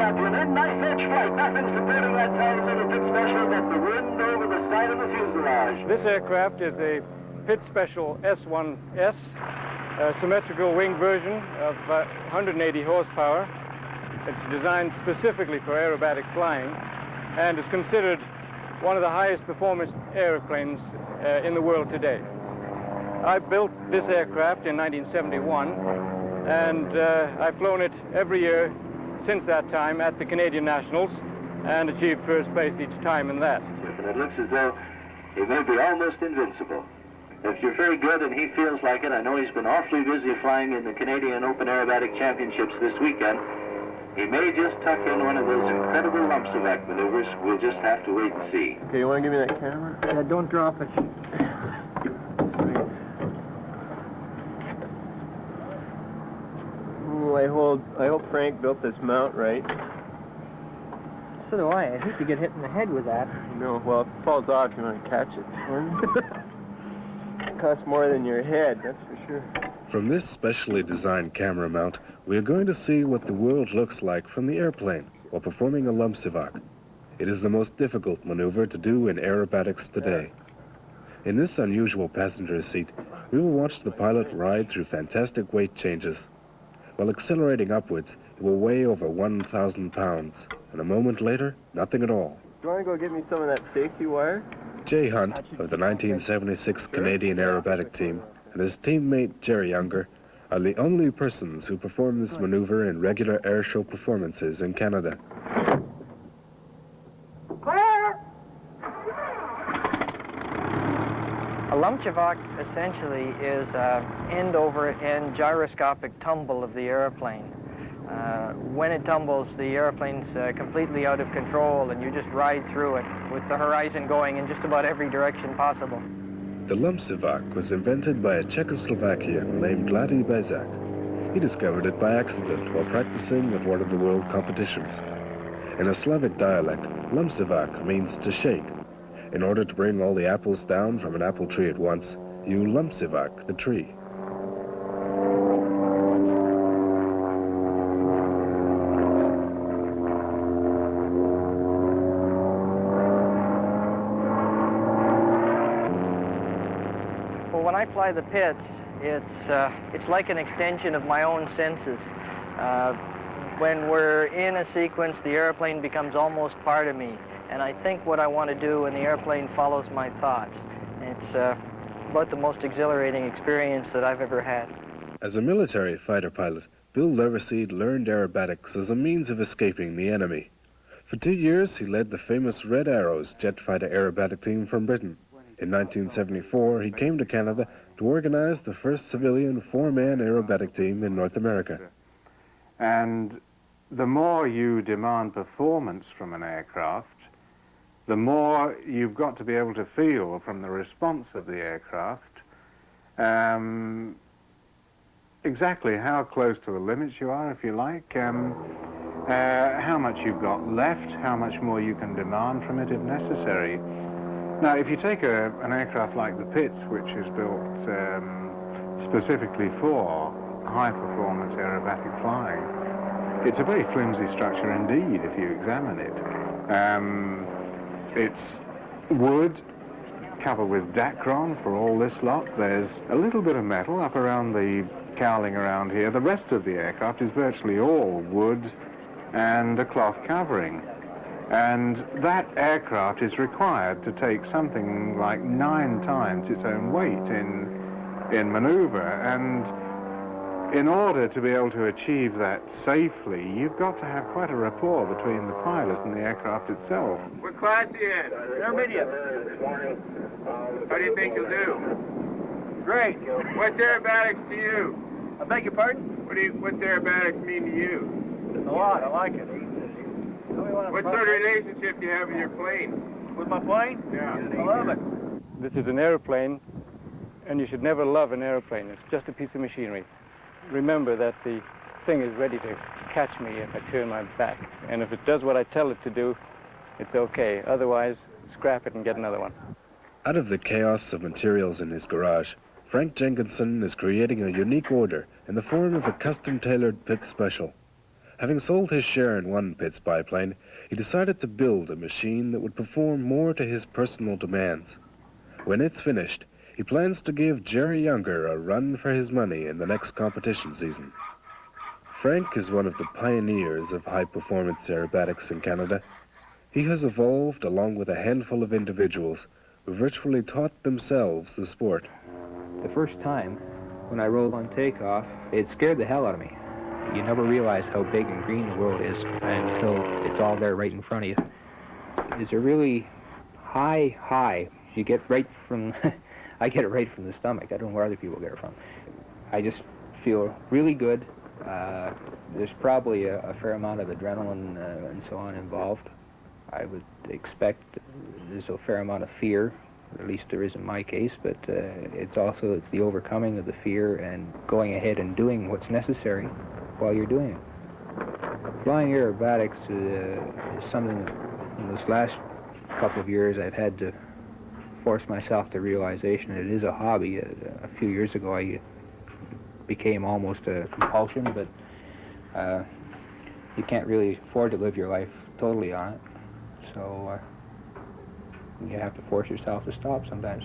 champion in nice edge flight. Nothing supporting that tiny little pit special but the wind over the side of the fuselage. This aircraft is a Pit Special S1S, a symmetrical wing version of 180 horsepower. It's designed specifically for aerobatic flying and is considered one of the highest performance airplanes in the world today. I built this aircraft in 1971, and I've flown it every year since that time at the Canadian Nationals and achieved first place each time in that. And it looks as though he may be almost invincible. If you're very good and he feels like it, I know he's been awfully busy flying in the Canadian Open Aerobatic Championships this weekend. He may just tuck in one of those incredible Lumsevac maneuvers. We'll just have to wait and see. Okay, you want to give me that camera? Yeah, don't drop it. I hope Frank built this mount right. So do I. I hate to get hit in the head with that. No, well, if it falls off, you want to catch it. It costs more than your head, that's for sure. From this specially designed camera mount, we are going to see what the world looks like from the airplane while performing a Lumsevac. It is the most difficult maneuver to do in aerobatics today. In this unusual passenger seat, we will watch the pilot ride through fantastic weight changes. While accelerating upwards, it will weigh over 1,000 pounds, and a moment later, nothing at all. Do you want to go get me some of that safety wire? Jay Hunt of the 1976 Canadian Aerobatic team and his teammate Gerry are the only persons who perform this maneuver in regular airshow performances in Canada. A Lumsevac essentially is end-over-end gyroscopic tumble of the airplane. When it tumbles, the airplane's completely out of control, and you just ride through it with the horizon going in just about every direction possible. The Lumsevac was invented by a Czechoslovakian named Lady Bezak. He discovered it by accident while practicing at one of the world competitions. In a Slavic dialect, Lumsevac means to shake. In order to bring all the apples down from an apple tree at once, you Lumsevac the tree. Well, when I fly the pits, it's like an extension of my own senses. When we're in a sequence, the airplane becomes almost part of me. And I think what I want to do, and the airplane follows my thoughts. It's about the most exhilarating experience that I've ever had. As a military fighter pilot, Bill Leverseed learned aerobatics as a means of escaping the enemy. For 2 years, he led the famous Red Arrows jet fighter aerobatic team from Britain. In 1974, he came to Canada to organize the first civilian four-man aerobatic team in North America. And the more you demand performance from an aircraft, the more you've got to be able to feel from the response of the aircraft exactly how close to the limits you are, if you like, how much you've got left, how much more you can demand from it if necessary. Now, if you take an aircraft like the Pitts, which is built specifically for high-performance aerobatic flying, it's a very flimsy structure indeed if you examine it. It's wood covered with Dacron for all this lot. There's a little bit of metal up around the cowling around here. The rest of the aircraft is virtually all wood and a cloth covering. And that aircraft is required to take something like 9 times its own weight in maneuver. And in order to be able to achieve that safely, you've got to have quite a rapport between the pilot and the aircraft itself. What class are you in? Intermediate. How do you think you'll do? Great. What's aerobatics to you? I beg your pardon? What's aerobatics mean to you? A lot. I like it. What sort of relationship do you have with your plane? With my plane? Yeah. I love it. This is an airplane, and you should never love an airplane. It's just a piece of machinery. Remember that the thing is ready to catch me if I turn my back. And if it does what I tell it to do, it's okay. Otherwise, scrap it and get another one. Out of the chaos of materials in his garage, Frank Jenkinson is creating a unique order in the form of a custom-tailored Pitt Special. Having sold his share in one Pitts biplane, he decided to build a machine that would perform more to his personal demands. When it's finished, he plans to give Gerry Younger a run for his money in the next competition season. Frank is one of the pioneers of high-performance aerobatics in Canada. He has evolved along with a handful of individuals who virtually taught themselves the sport. The first time when I rolled on takeoff, it scared the hell out of me. You never realize how big and green the world is until it's all there right in front of you. It's a really high. You get right from, I get it right from the stomach. I don't know where other people get it from. I just feel really good. There's probably a fair amount of adrenaline and so on involved. I would expect there's a fair amount of fear, or at least there is in my case, but it's the overcoming of the fear and going ahead and doing what's necessary while you're doing it. Flying aerobatics is something that in this last couple of years I've had to force myself to realization that it is a hobby. A few years ago I became almost a compulsion, but you can't really afford to live your life totally on it. So you have to force yourself to stop sometimes.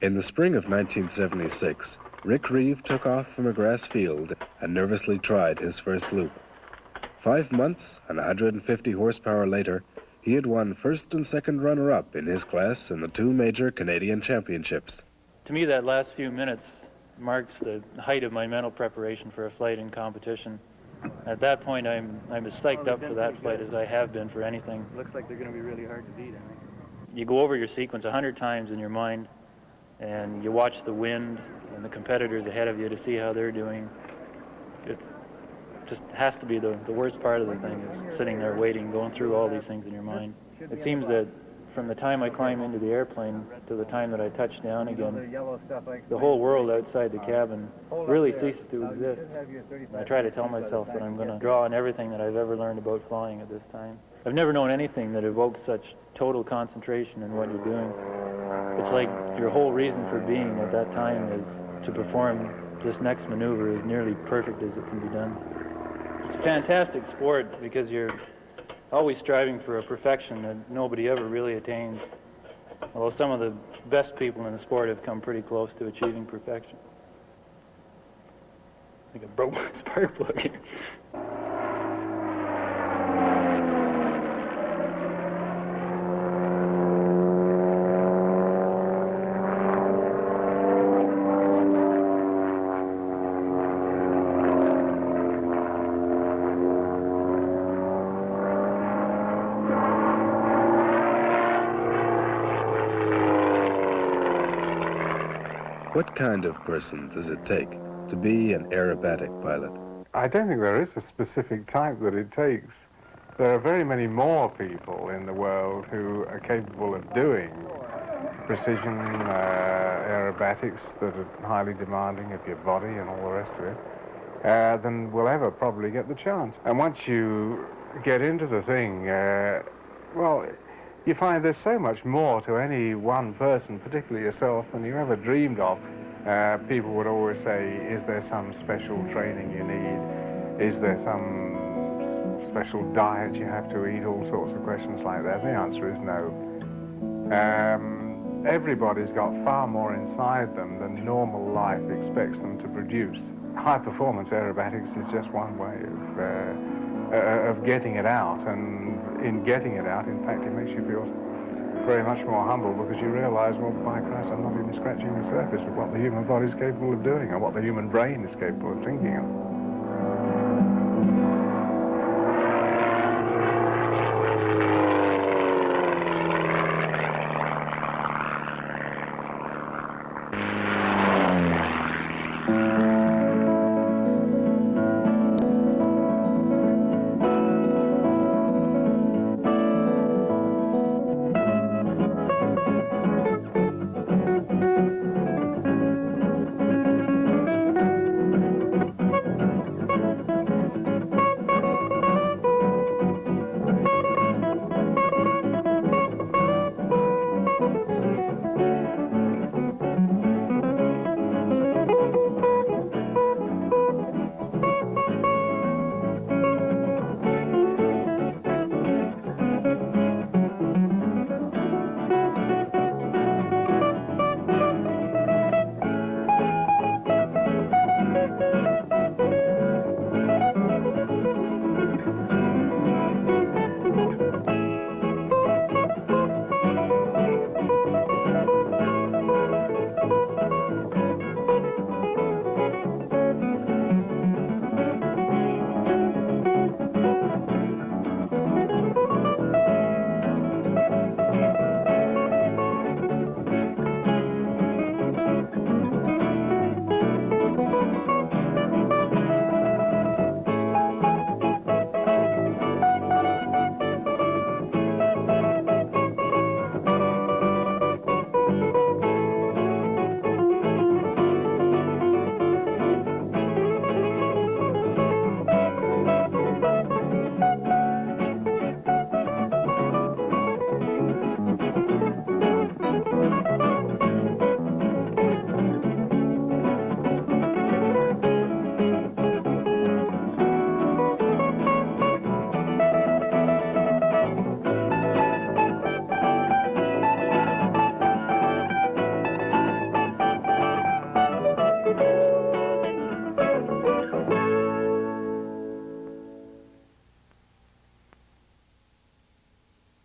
In the spring of 1976, Rick Reeve took off from a grass field and nervously tried his first loop. 5 months and 150 horsepower later, he had won first and second runner-up in his class in the 2 major Canadian championships. To me, that last few minutes marks the height of my mental preparation for a flight in competition. At that point, I'm as psyched up for that flight as I have been for anything. Looks like they're going to be really hard to beat, I think. You go over your sequence 100 times in your mind, and you watch the wind and the competitors ahead of you to see how they're doing. It just has to be the worst part of the thing, is sitting there waiting, going through all these things in your mind. It seems that from the time I climb into the airplane to the time that I touch down again, the whole world outside the cabin really ceases to exist. And I try to tell myself that I'm going to draw on everything that I've ever learned about flying at this time. I've never known anything that evokes such total concentration in what you're doing. It's like your whole reason for being at that time is to perform this next maneuver as nearly perfect as it can be done. It's a fantastic sport because you're always striving for a perfection that nobody ever really attains. Although some of the best people in the sport have come pretty close to achieving perfection. I think I broke my spark plug here. What kind of person does it take to be an aerobatic pilot? I don't think there is a specific type that it takes. There are very many more people in the world who are capable of doing precision aerobatics that are highly demanding of your body and all the rest of it than will ever probably get the chance. And once you get into the thing, well, you find there's so much more to any one person, particularly yourself, than you ever dreamed of. People would always say, is there some special training you need? Is there some special diet you have to eat? All sorts of questions like that. The answer is no. Everybody's got far more inside them than normal life expects them to produce. High-performance aerobatics is just one way of getting it out, and in getting it out, in fact, it makes you feel very much more humble because you realize, well, by Christ, I'm not even scratching the surface of what the human body is capable of doing or what the human brain is capable of thinking of.